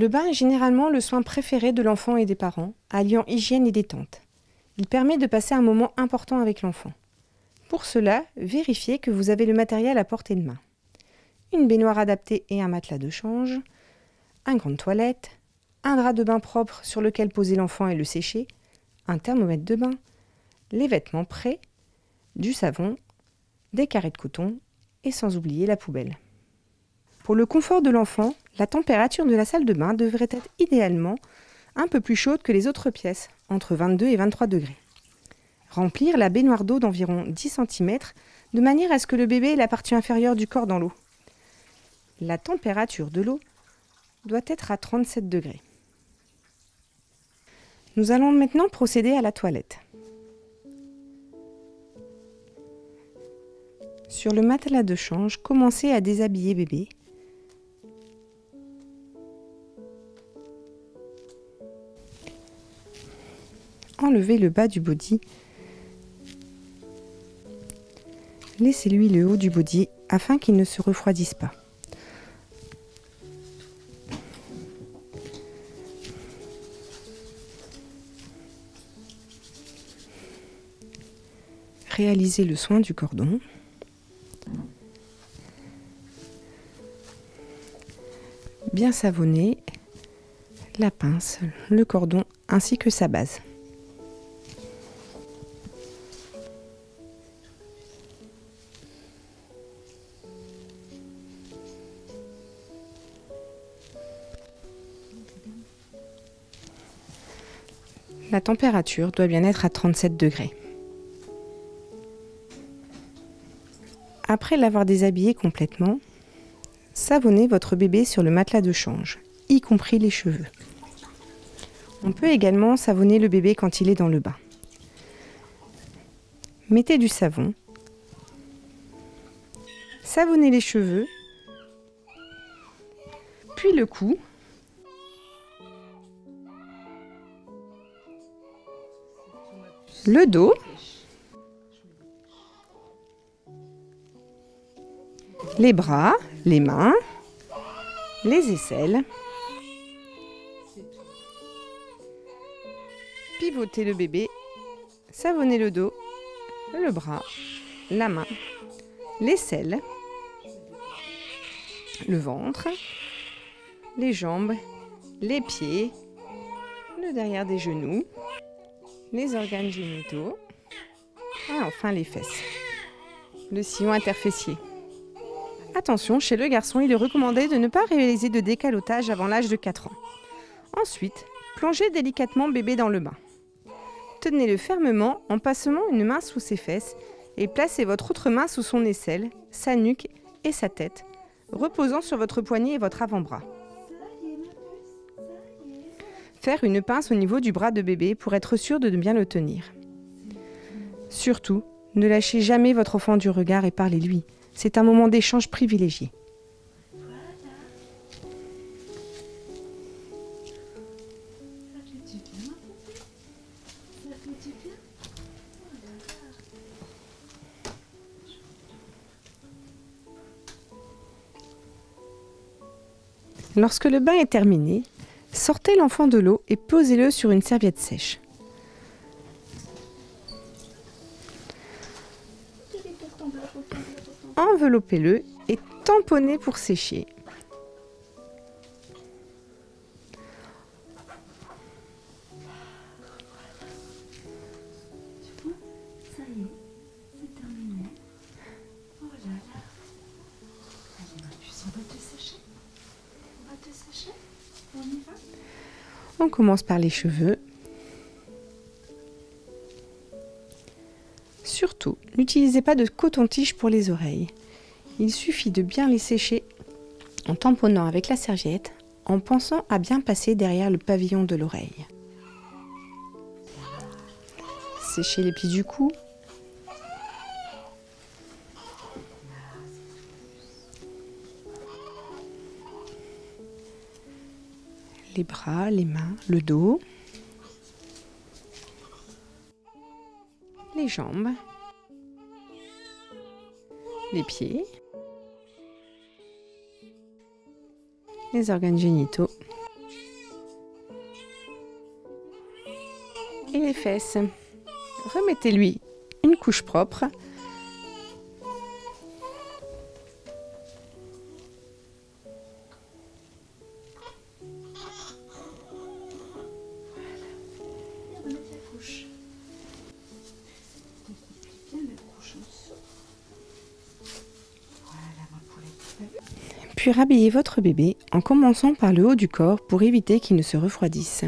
Le bain est généralement le soin préféré de l'enfant et des parents, alliant hygiène et détente. Il permet de passer un moment important avec l'enfant. Pour cela, vérifiez que vous avez le matériel à portée de main. Une baignoire adaptée et un matelas de change, une grande toilette, un drap de bain propre sur lequel poser l'enfant et le sécher, un thermomètre de bain, les vêtements prêts, du savon, des carrés de coton et sans oublier la poubelle. Pour le confort de l'enfant, la température de la salle de bain devrait être idéalement un peu plus chaude que les autres pièces, entre 22 et 23 degrés. Remplir la baignoire d'eau d'environ 10 cm de manière à ce que le bébé ait la partie inférieure du corps dans l'eau. La température de l'eau doit être à 37 degrés. Nous allons maintenant procéder à la toilette. Sur le matelas de change, commencez à déshabiller bébé. Enlevez le bas du body. Laissez-lui le haut du body afin qu'il ne se refroidisse pas. Réalisez le soin du cordon. Bien savonner la pince, le cordon ainsi que sa base. La température doit bien être à 37 degrés. Après l'avoir déshabillé complètement, savonnez votre bébé sur le matelas de change, y compris les cheveux. On peut également savonner le bébé quand il est dans le bain. Mettez du savon. Savonnez les cheveux, puis le cou. Le dos. Les bras, les mains, les aisselles. Pivotez le bébé, savonnez le dos, le bras, la main, l'aisselle, le ventre, les jambes, les pieds, le derrière des genoux, les organes génitaux et enfin les fesses, le sillon interfessier. Attention, chez le garçon, il est recommandé de ne pas réaliser de décalotage avant l'âge de 4 ans. Ensuite, plongez délicatement bébé dans le bain. Tenez-le fermement en passant une main sous ses fesses et placez votre autre main sous son aisselle, sa nuque et sa tête, reposant sur votre poignet et votre avant-bras. Faire une pince au niveau du bras de bébé pour être sûr de bien le tenir. Surtout, ne lâchez jamais votre enfant du regard et parlez-lui. C'est un moment d'échange privilégié. Lorsque le bain est terminé, sortez l'enfant de l'eau et posez-le sur une serviette sèche. Enveloppez-le et tamponnez pour sécher. Ça y est, c'est terminé. Oh là là. Allez, Marcus, on va te sécher. On va te sécher. On y va? On commence par les cheveux. Surtout, n'utilisez pas de coton-tige pour les oreilles. Il suffit de bien les sécher en tamponnant avec la serviette, en pensant à bien passer derrière le pavillon de l'oreille. Séchez les plis du cou. Les bras, les mains, le dos. Les jambes, les pieds, les organes génitaux les fesses. Remettez-lui une couche propre. Puis rhabillez votre bébé en commençant par le haut du corps pour éviter qu'il ne se refroidisse.